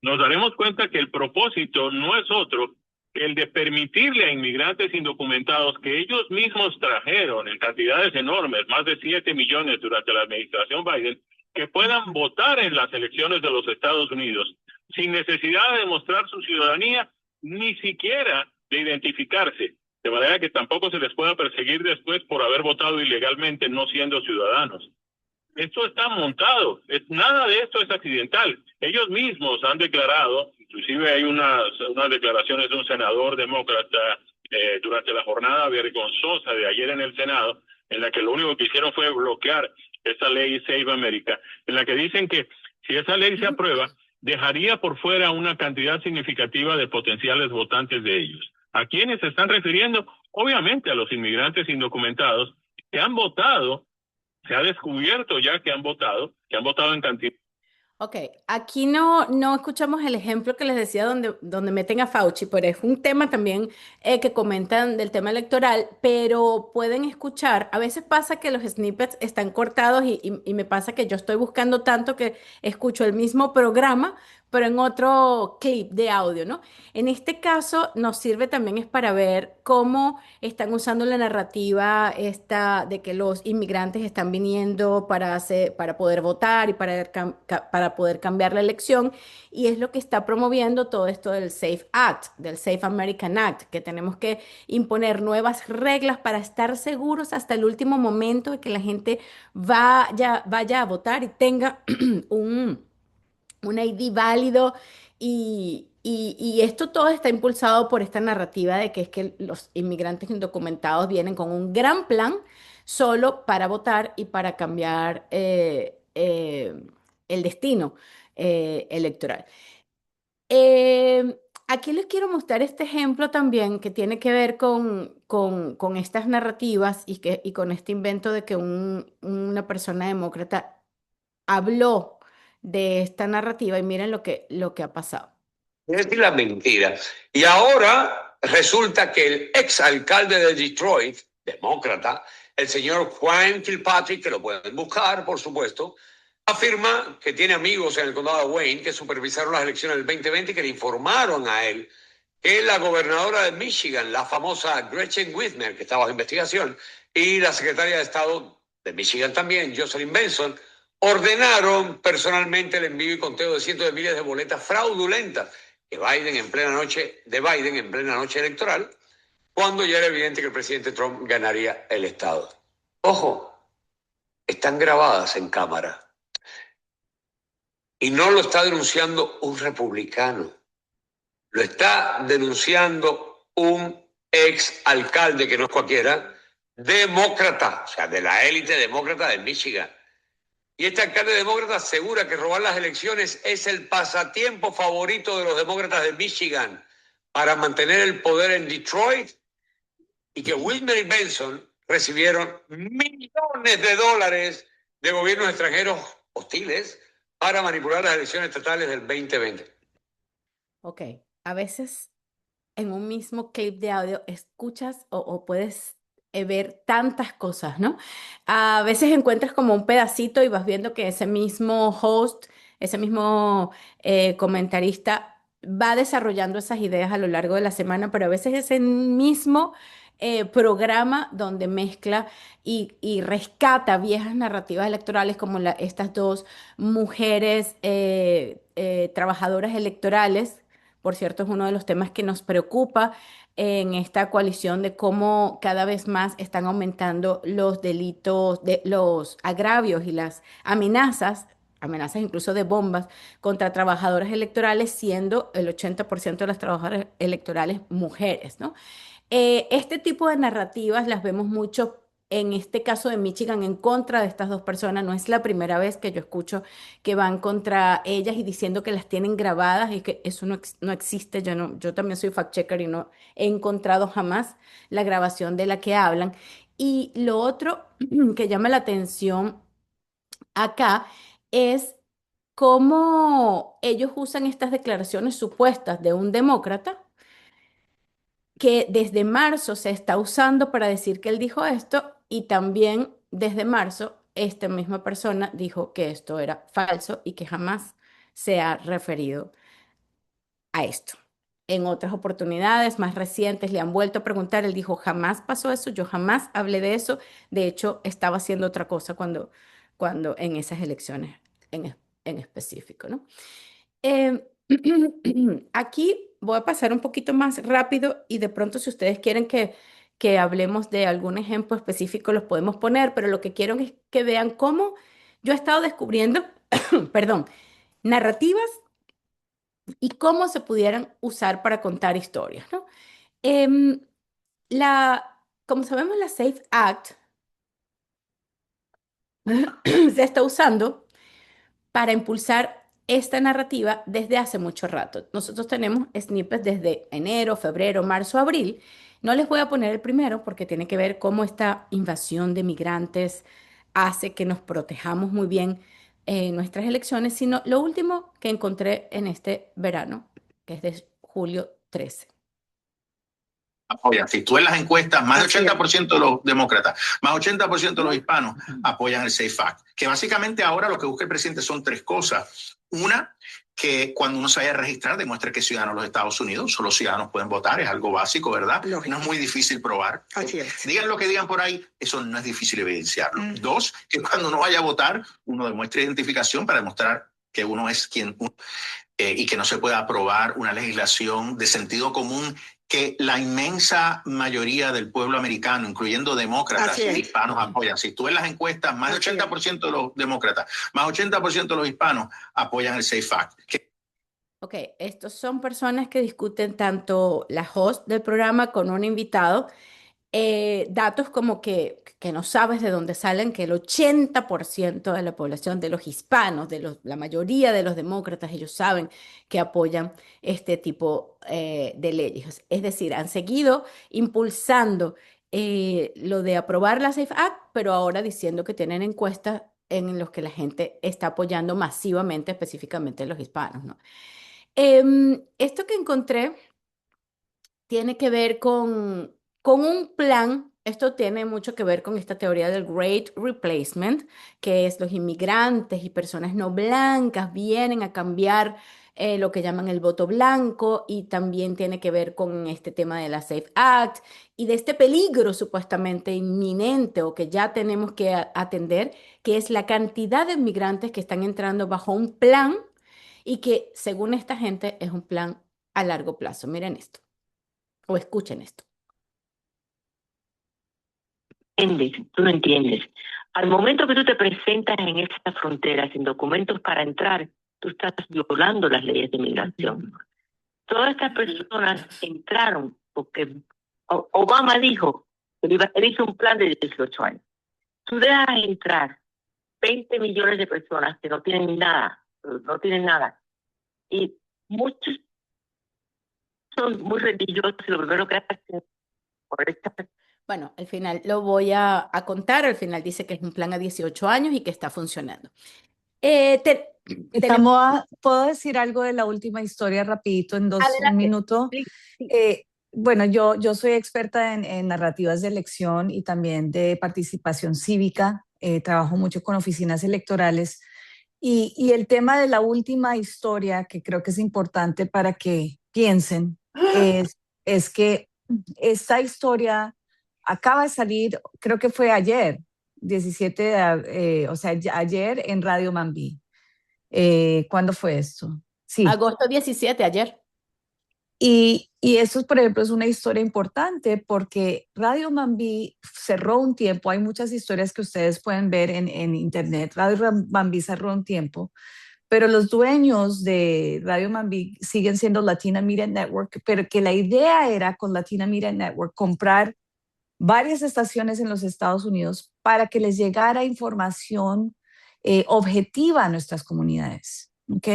Speaker 10: nos daremos cuenta que el propósito no es otro que el de permitirle a inmigrantes indocumentados que ellos mismos trajeron en cantidades enormes, más de 7 millones durante la administración Biden, que puedan votar en las elecciones de los Estados Unidos sin necesidad de demostrar su ciudadanía, ni siquiera de identificarse, de manera que tampoco se les pueda perseguir después por haber votado ilegalmente no siendo ciudadanos. Esto está montado, nada de esto es accidental. Ellos mismos han declarado, inclusive hay unas declaraciones de un senador demócrata durante la jornada vergonzosa de ayer en el Senado, en la que lo único que hicieron fue bloquear esa ley Save America, en la que dicen que si esa ley se aprueba, dejaría por fuera una cantidad significativa de potenciales votantes de ellos. ¿A quiénes se están refiriendo? Obviamente a los inmigrantes indocumentados que han votado. Se ha descubierto ya que han votado en cantidad.
Speaker 1: Ok, aquí no escuchamos el ejemplo que les decía donde meten a Fauci, pero es un tema también que comentan del tema electoral, pero pueden escuchar, a veces pasa que los snippets están cortados y me pasa que yo estoy buscando tanto que escucho el mismo programa, pero en otro clip de audio, ¿no? En este caso nos sirve también es para ver cómo están usando la narrativa esta de que los inmigrantes están viniendo para poder votar y para poder cambiar la elección. Y es lo que está promoviendo todo esto del SAFE Act, del Safe American Act, que tenemos que imponer nuevas reglas para estar seguros hasta el último momento de que la gente vaya a votar y tenga un ID válido y esto todo está impulsado por esta narrativa de que es que los inmigrantes indocumentados vienen con un gran plan solo para votar y para cambiar el destino electoral. Aquí les quiero mostrar este ejemplo también que tiene que ver con estas narrativas y con este invento de que una persona demócrata habló de esta narrativa y miren lo que ha pasado.
Speaker 8: Es decir, la mentira. Y ahora resulta que el exalcalde de Detroit, demócrata, el señor Juan Kilpatrick, que lo pueden buscar, por supuesto, afirma que tiene amigos en el condado de Wayne que supervisaron las elecciones del 2020 y que le informaron a él que la gobernadora de Michigan, la famosa Gretchen Whitmer, que está bajo investigación, y la secretaria de Estado de Michigan también, Jocelyn Benson, ordenaron personalmente el envío y conteo de cientos de miles de boletas fraudulentas de Biden en plena noche electoral, cuando ya era evidente que el presidente Trump ganaría el estado. Ojo, están grabadas en cámara. Y no lo está denunciando un republicano, lo está denunciando un ex alcalde, que no es cualquiera, demócrata, o sea, de la élite demócrata de Michigan. Y este alcalde demócrata asegura que robar las elecciones es el pasatiempo favorito de los demócratas de Michigan para mantener el poder en Detroit, y que Wilmer y Benson recibieron millones de dólares de gobiernos extranjeros hostiles para manipular las elecciones estatales del 2020.
Speaker 1: Ok, a veces en un mismo clip de audio escuchas o puedes ver tantas cosas, ¿no? A veces encuentras como un pedacito y vas viendo que ese mismo host, ese mismo comentarista va desarrollando esas ideas a lo largo de la semana, pero a veces es el mismo programa donde mezcla y rescata viejas narrativas electorales como estas dos mujeres trabajadoras electorales. Por cierto, es uno de los temas que nos preocupa en esta coalición de cómo cada vez más están aumentando los delitos, los agravios y las amenazas incluso de bombas contra trabajadoras electorales, siendo el 80% de las trabajadoras electorales mujeres, ¿no? Este tipo de narrativas las vemos mucho en este caso de Michigan en contra de estas dos personas. No es la primera vez que yo escucho que van contra ellas y diciendo que las tienen grabadas y que eso no existe. Yo también soy fact-checker y no he encontrado jamás la grabación de la que hablan. Y lo otro que llama la atención acá es cómo ellos usan estas declaraciones supuestas de un demócrata que desde marzo se está usando para decir que él dijo esto y también desde marzo esta misma persona dijo que esto era falso y que jamás se ha referido a esto. En otras oportunidades más recientes le han vuelto a preguntar, él dijo, jamás pasó eso, yo jamás hablé de eso, de hecho estaba haciendo otra cosa cuando en esas elecciones en específico, ¿no? Eh, Aquí voy a pasar un poquito más rápido y de pronto si ustedes quieren que hablemos de algún ejemplo específico los podemos poner, pero lo que quiero es que vean cómo yo he estado descubriendo, perdón, narrativas y cómo se pudieran usar para contar historias, ¿no? Em, como sabemos, la SAFE Act se está usando para impulsar esta narrativa desde hace mucho rato. Nosotros tenemos snippets desde enero, febrero, marzo, abril. No les voy a poner el primero porque tiene que ver cómo esta invasión de migrantes hace que nos protejamos muy bien en nuestras elecciones, sino lo último que encontré en este verano, que es de julio 13.
Speaker 11: Apoyan. Si tú ves las encuestas, más del
Speaker 9: Así es.
Speaker 11: 80% de los demócratas, más 80% de los hispanos apoyan el SAFE Act. Que básicamente ahora lo que busca el presidente son tres cosas. Una, que cuando uno se vaya a registrar demuestre que es ciudadano de los Estados Unidos. Solo ciudadanos pueden votar, es algo básico, ¿verdad?
Speaker 9: Lógico.
Speaker 11: No es muy difícil probar.
Speaker 9: Así es.
Speaker 11: Digan lo que digan por ahí, eso no es difícil evidenciarlo. Dos, que cuando uno vaya a votar, uno demuestre identificación para demostrar que uno es quien y que no se pueda aprobar una legislación de sentido común que la inmensa mayoría del pueblo americano, incluyendo demócratas
Speaker 9: Así
Speaker 11: y
Speaker 9: es.
Speaker 11: hispanos, apoyan. Si tú ves las encuestas, más del
Speaker 9: Así es.
Speaker 11: 80% de los demócratas, más 80% de los hispanos apoyan el SAFE Act.
Speaker 1: Ok, estos son personas que discuten tanto la host del programa con un invitado, datos como que no sabes de dónde salen, que el 80% de la población, de los hispanos, la mayoría de los demócratas, ellos saben que apoyan este tipo de leyes. Es decir, han seguido impulsando lo de aprobar la SAFE Act, pero ahora diciendo que tienen encuestas en los que la gente está apoyando masivamente, específicamente los hispanos, ¿no? Esto que encontré tiene que ver con un plan. Esto tiene mucho que ver con esta teoría del Great Replacement, que es los inmigrantes y personas no blancas vienen a cambiar lo que llaman el voto blanco y también tiene que ver con este tema de la SAFE Act y de este peligro supuestamente inminente o que ya tenemos que atender, que es la cantidad de inmigrantes que están entrando bajo un plan y que según esta gente es un plan a largo plazo. Miren esto o escuchen esto.
Speaker 12: Tú no entiendes. Al momento que tú te presentas en estas fronteras sin documentos para entrar, tú estás violando las leyes de migración. Todas estas personas entraron porque Obama dijo que él hizo un plan de 18 años. Tú dejas entrar 20 millones de personas que no tienen nada, no tienen nada. Y muchos son muy religiosos y lo primero que hacen por esta.
Speaker 1: Bueno, al final lo voy a contar. Al final dice que es un plan a 18 años y que está funcionando. Tenemos...
Speaker 2: ¿Puedo decir algo de la última historia rapidito en un
Speaker 1: Adelante.
Speaker 2: minuto?
Speaker 1: Sí, sí.
Speaker 2: Bueno, yo soy experta en narrativas de elección y también de participación cívica. Trabajo mucho con oficinas electorales. Y el tema de la última historia, que creo que es importante para que piensen, es que esta historia acaba de salir, creo que fue ayer, 17 o sea, ayer en Radio Mambí. ¿Cuándo fue esto? Sí.
Speaker 1: Agosto 17, ayer.
Speaker 2: Y eso, por ejemplo, es una historia importante porque Radio Mambí cerró un tiempo. Hay muchas historias que ustedes pueden ver en internet. Radio Mambí cerró un tiempo, pero los dueños de Radio Mambí siguen siendo Latina Media Network, pero que la idea era con Latina Media Network comprar varias estaciones en los Estados Unidos para que les llegara información objetiva a nuestras comunidades. ¿Ok?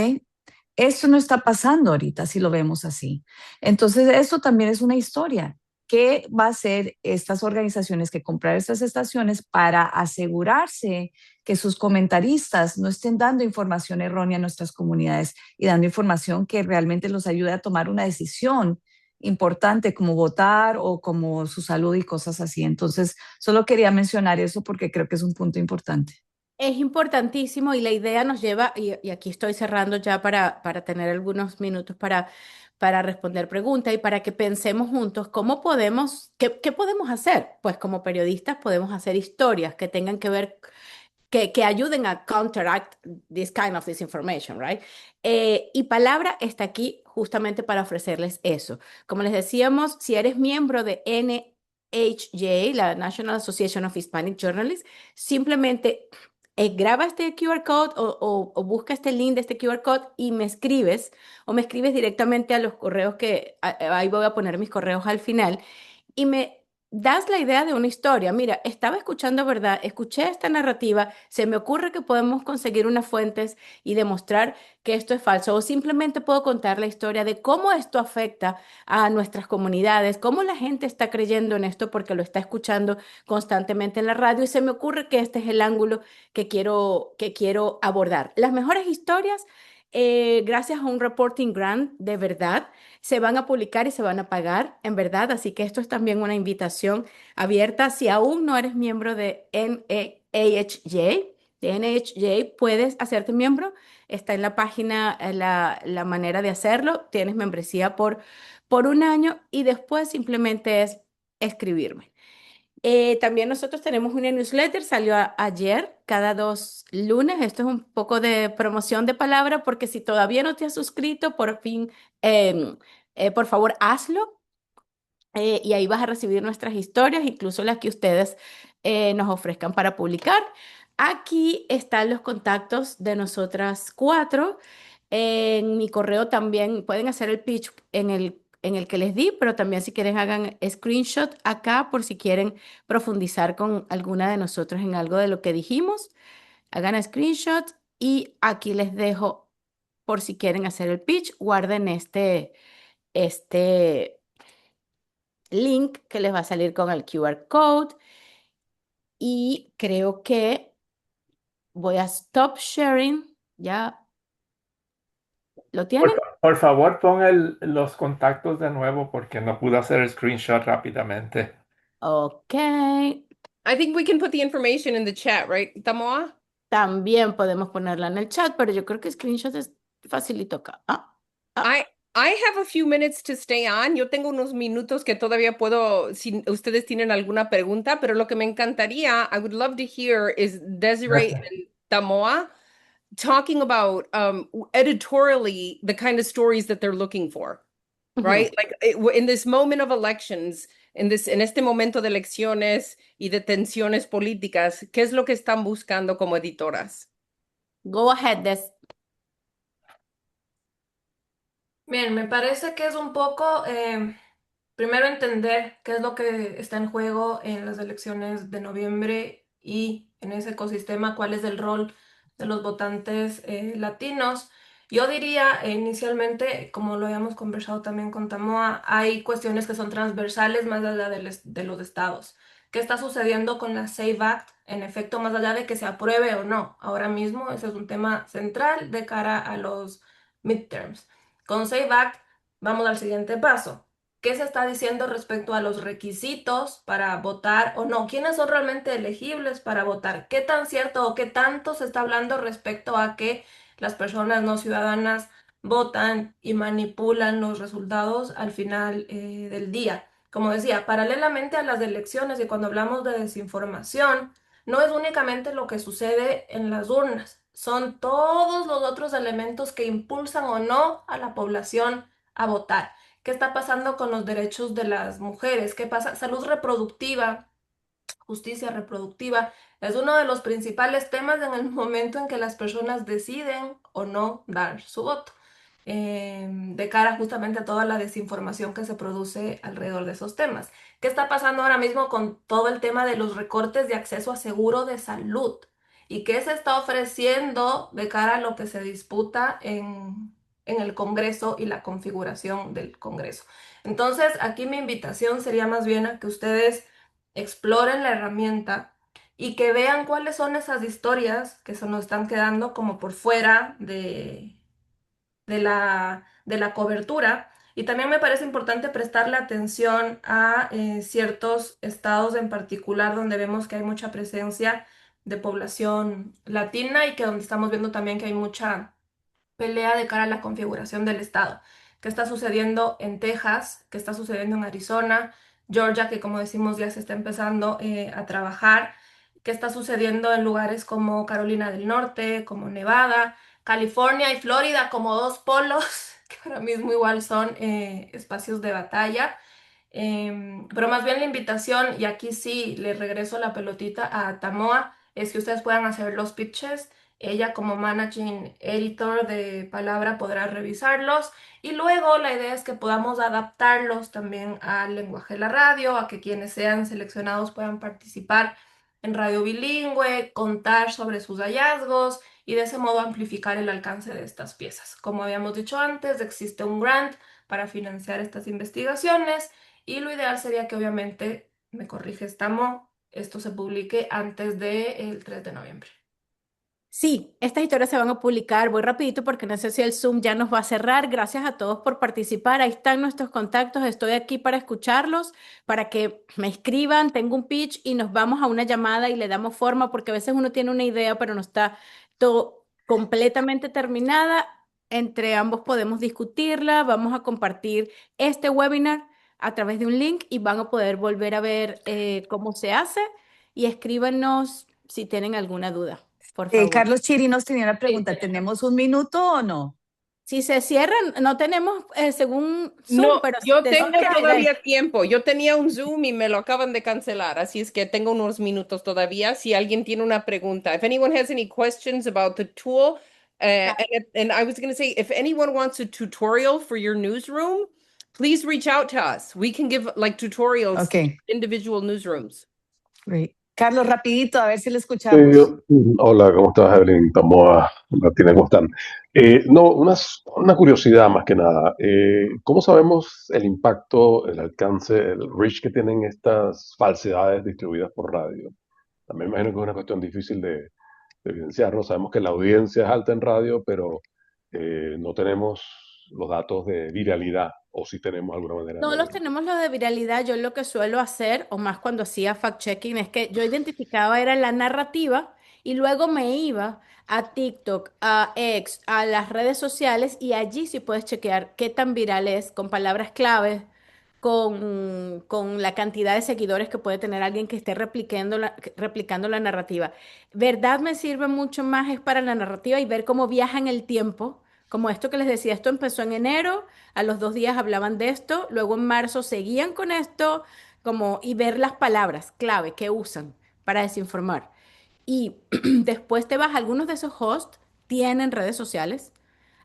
Speaker 2: Esto no está pasando ahorita si lo vemos así. Entonces, esto también es una historia. ¿Qué va a hacer estas organizaciones que comprar estas estaciones para asegurarse que sus comentaristas no estén dando información errónea a nuestras comunidades y dando información que realmente los ayude a tomar una decisión importante como votar o como su salud y cosas así? Entonces, solo quería mencionar eso porque creo que es un punto importante.
Speaker 1: Es importantísimo y la idea nos lleva, y aquí estoy cerrando ya para tener algunos minutos para responder preguntas y para que pensemos juntos cómo podemos, qué podemos hacer. Pues como periodistas podemos hacer historias que tengan que ver, que ayuden a counteract this kind of disinformation, right? Y Palabra está aquí justamente para ofrecerles eso. Como les decíamos, si eres miembro de NHJ, la National Association of Hispanic Journalists, simplemente graba este QR code o busca este link de este QR code y me escribes o me escribes directamente a los correos ahí voy a poner mis correos al final y me das la idea de una historia. Mira, estaba escuchando, ¿verdad? Escuché esta narrativa, se me ocurre que podemos conseguir unas fuentes y demostrar que esto es falso o simplemente puedo contar la historia de cómo esto afecta a nuestras comunidades, cómo la gente está creyendo en esto porque lo está escuchando constantemente en la radio y se me ocurre que este es el ángulo que quiero abordar. Las mejores historias, gracias a un reporting grant de verdad, se van a publicar y se van a pagar, en verdad. Así que esto es también una invitación abierta. Si aún no eres miembro de NHJ, puedes hacerte miembro. Está en la página la manera de hacerlo. Tienes membresía por un año y después simplemente es escribirme. También nosotros tenemos una newsletter, salió ayer, cada 2 lunes. Esto es un poco de promoción de palabra, porque si todavía no te has suscrito, por fin, por favor, hazlo. Y ahí vas a recibir nuestras historias, incluso las que ustedes nos ofrezcan para publicar. Aquí están los contactos de nosotras cuatro. En mi correo también pueden hacer el pitch en el que les di, pero también si quieren hagan screenshot acá por si quieren profundizar con alguna de nosotros en algo de lo que dijimos. Hagan screenshot y aquí les dejo por si quieren hacer el pitch. Guarden este link que les va a salir con el QR code y creo que voy a stop sharing. ¿Ya lo tienen?
Speaker 13: Por favor, pon los contactos de nuevo porque no pude hacer el screenshot rápidamente.
Speaker 1: Ok.
Speaker 4: I think we can put the information in the chat, right, Tamoa?
Speaker 1: También podemos ponerla en el chat, pero yo creo que screenshot es facilito acá.
Speaker 4: I have a few minutes to stay on. Yo tengo unos minutos que todavía puedo, si ustedes tienen alguna pregunta, pero lo que me encantaría, I would love to hear is Desiree and Tamoa talking about editorially the kind of stories that they're looking for, right? Like in this moment of elections, en este momento de elecciones y de tensiones políticas, ¿qué es lo que están buscando como editoras?
Speaker 1: Go ahead, Des.
Speaker 3: Bien, me parece que es un poco, primero entender qué es lo que está en juego en las elecciones de noviembre y en ese ecosistema cuál es el rol de los votantes latinos. Yo diría inicialmente, como lo habíamos conversado también con Tamoa, hay cuestiones que son transversales más allá de los estados. ¿Qué está sucediendo con la SAVE Act? En efecto, más allá de que se apruebe o no, ahora mismo ese es un tema central de cara a los midterms. Con SAVE Act vamos al siguiente paso. ¿Qué se está diciendo respecto a los requisitos para votar o no? ¿Quiénes son realmente elegibles para votar? ¿Qué tan cierto o qué tanto se está hablando respecto a que las personas no ciudadanas votan y manipulan los resultados al final del día? Como decía, paralelamente a las elecciones y cuando hablamos de desinformación, no es únicamente lo que sucede en las urnas, son todos los otros elementos que impulsan o no a la población a votar. ¿Qué está pasando con los derechos de las mujeres? ¿Qué pasa? Salud reproductiva, justicia reproductiva, es uno de los principales temas en el momento en que las personas deciden o no dar su voto, de cara justamente a toda la desinformación que se produce alrededor de esos temas. ¿Qué está pasando ahora mismo con todo el tema de los recortes de acceso a seguro de salud? ¿Y qué se está ofreciendo de cara a lo que se disputa en el Congreso y la configuración del Congreso? Entonces, aquí mi invitación sería más bien a que ustedes exploren la herramienta y que vean cuáles son esas historias que se nos están quedando como por fuera de la cobertura. Y también me parece importante prestarle atención a ciertos estados en particular donde vemos que hay mucha presencia de población latina y que donde estamos viendo también que hay mucha pelea de cara a la configuración del estado. ¿Qué está sucediendo en Texas? ¿Qué está sucediendo en Arizona? Georgia, que como decimos ya se está empezando a trabajar. ¿Qué está sucediendo en lugares como Carolina del Norte, como Nevada, California y Florida, como dos polos que ahora mismo igual son espacios de batalla? Pero más bien la invitación, y aquí sí le regreso la pelotita a Tamoa, es que ustedes puedan hacer los pitches. Ella como managing editor de Palabra podrá revisarlos y luego la idea es que podamos adaptarlos también al lenguaje de la radio, a que quienes sean seleccionados puedan participar en radio bilingüe, contar sobre sus hallazgos y de ese modo amplificar el alcance de estas piezas. Como habíamos dicho antes, existe un grant para financiar estas investigaciones y lo ideal sería que obviamente, me corrige Estamo, esto se publique antes del 3 de noviembre.
Speaker 1: Sí, estas historias se van a publicar. Voy rapidito porque no sé si el Zoom ya nos va a cerrar. Gracias a todos por participar. Ahí están nuestros contactos. Estoy aquí para escucharlos, para que me escriban. Tengo un pitch y nos vamos a una llamada y le damos forma porque a veces uno tiene una idea, pero no está todo completamente terminada. Entre ambos podemos discutirla. Vamos a compartir este webinar a través de un link y van a poder volver a ver cómo se hace y escríbanos si tienen alguna duda. Por favor.
Speaker 2: Carlos Chirinos tenía una pregunta. ¿Tenemos un minuto o no?
Speaker 1: Si se cierran, no tenemos según Zoom,
Speaker 4: No,
Speaker 1: pero
Speaker 4: yo
Speaker 1: si
Speaker 4: tengo
Speaker 1: deciden-
Speaker 4: todavía tiempo. Yo tenía un Zoom y me lo acaban de cancelar, así es que tengo unos minutos todavía. Si alguien tiene una pregunta, if anyone has any questions about the tool, and I was going to say, if anyone wants a tutorial for your newsroom, please reach out to us. We can give like tutorials
Speaker 2: Okay.
Speaker 4: individual newsrooms.
Speaker 2: Great. Carlos, rapidito, a ver si lo
Speaker 14: Sí,
Speaker 2: escuchamos.
Speaker 14: hola, ¿cómo estás, Evelyn? Tamoa, Martina, ¿cómo están? No, una curiosidad más que nada. ¿Cómo sabemos el impacto, el alcance, el reach que tienen estas falsedades distribuidas por radio? También me imagino que es una cuestión difícil de evidenciar, ¿no? Sabemos que la audiencia es alta en radio, pero no tenemos los datos de viralidad, o si tenemos alguna manera de
Speaker 1: no los
Speaker 14: medirlo.
Speaker 1: tenemos lo de viralidad. Yo lo que suelo hacer, o más cuando hacía fact-checking, es que yo identificaba era la narrativa y luego me iba a TikTok, a X, a las redes sociales y allí sí puedes chequear qué tan viral es con palabras claves, con la cantidad de seguidores que puede tener alguien que esté replicando la narrativa. ¿Verdad? Me sirve mucho más es para la narrativa y ver cómo viaja en el tiempo. Como esto que les decía, esto empezó en enero, a los 2 días hablaban de esto, luego en marzo seguían con esto, como, y ver las palabras clave que usan para desinformar. Y después te vas, algunos de esos hosts tienen redes sociales,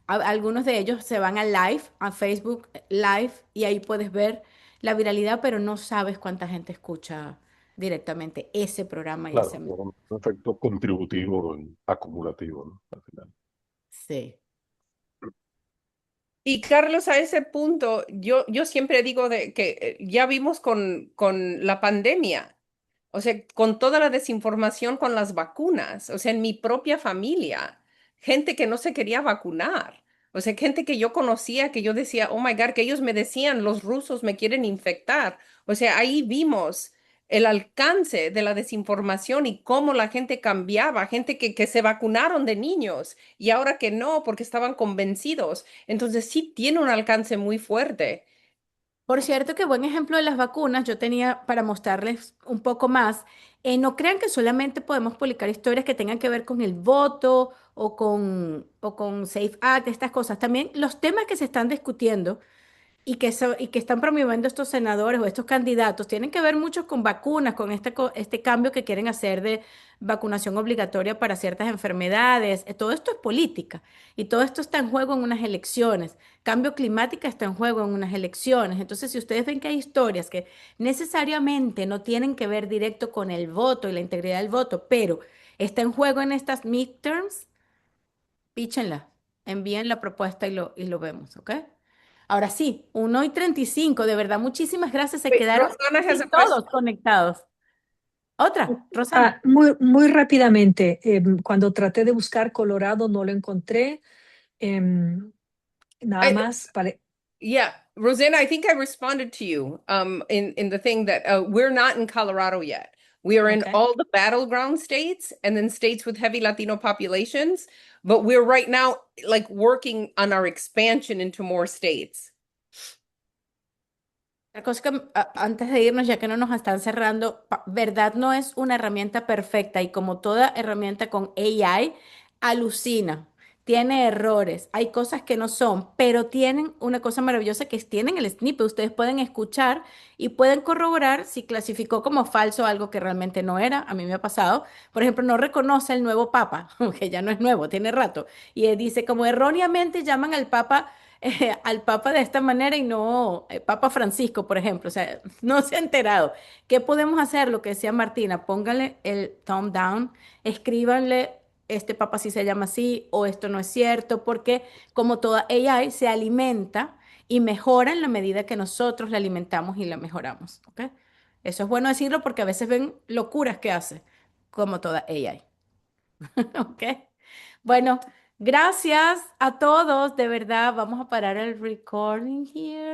Speaker 1: algunos de ellos se van a live, a Facebook Live, y ahí puedes ver la viralidad, pero no sabes cuánta gente escucha directamente ese programa y ese...
Speaker 14: Claro, un efecto contributivo y acumulativo, ¿no? Al final.
Speaker 1: Sí.
Speaker 4: Y Carlos, a ese punto, yo siempre digo de que ya vimos con la pandemia, o sea, con toda la desinformación con las vacunas, o sea, en mi propia familia, gente que no se quería vacunar, o sea, gente que yo conocía, que yo decía, oh my God, que ellos me decían, los rusos me quieren infectar. O sea, ahí vimos el alcance de la desinformación y cómo la gente cambiaba, gente que se vacunaron de niños y ahora que no, porque estaban convencidos. Entonces sí tiene un alcance muy fuerte.
Speaker 1: Por cierto, que buen ejemplo de las vacunas, yo tenía para mostrarles un poco más. No crean que solamente podemos publicar historias que tengan que ver con el voto o con Safe Act, estas cosas. También los temas que se están discutiendo y que están promoviendo estos senadores o estos candidatos tienen que ver mucho con vacunas, con este cambio que quieren hacer de vacunación obligatoria para ciertas enfermedades. Todo esto es política y todo esto está en juego en unas elecciones. Cambio climático está en juego en unas elecciones. Entonces, si ustedes ven que hay historias que necesariamente no tienen que ver directo con el voto y la integridad del voto, pero está en juego en estas midterms, píchenla, envíen la propuesta y lo vemos, ¿ok? Ahora sí, 1:35, de verdad, muchísimas gracias. Se
Speaker 4: Wait,
Speaker 1: quedaron
Speaker 4: Rosanna has
Speaker 1: casi
Speaker 4: a question.
Speaker 1: todos conectados. Otra, Rosana.
Speaker 9: Muy rápidamente, cuando traté de buscar Colorado no lo encontré. Nada
Speaker 4: I,
Speaker 9: más para...
Speaker 4: yeah, Rosanna, I think I responded to you in the thing that we're not in Colorado yet. We are in
Speaker 9: Okay.
Speaker 4: all the battleground states and then states with heavy Latino populations, but we're right now like working on our expansion into more states.
Speaker 1: La cosa que antes de irnos, ya que no nos están cerrando, verdad no es una herramienta perfecta y como toda herramienta con AI, alucina, tiene errores, hay cosas que no son, pero tienen una cosa maravillosa que es tienen el snippet, ustedes pueden escuchar y pueden corroborar si clasificó como falso algo que realmente no era. A mí me ha pasado, por ejemplo, no reconoce el nuevo papa, que ya no es nuevo, tiene rato, y dice como erróneamente llaman al Papa de esta manera y no Papa Francisco, por ejemplo. O sea, no se ha enterado. ¿Qué podemos hacer? Lo que decía Martina, póngale el thumb down, escríbanle, este Papa sí se llama así o esto no es cierto, porque como toda AI se alimenta y mejora en la medida que nosotros la alimentamos y la mejoramos. ¿Ok? Eso es bueno decirlo porque a veces ven locuras que hace, como toda AI. ¿Ok? Bueno, gracias a todos, de verdad. Vamos a parar el recording here.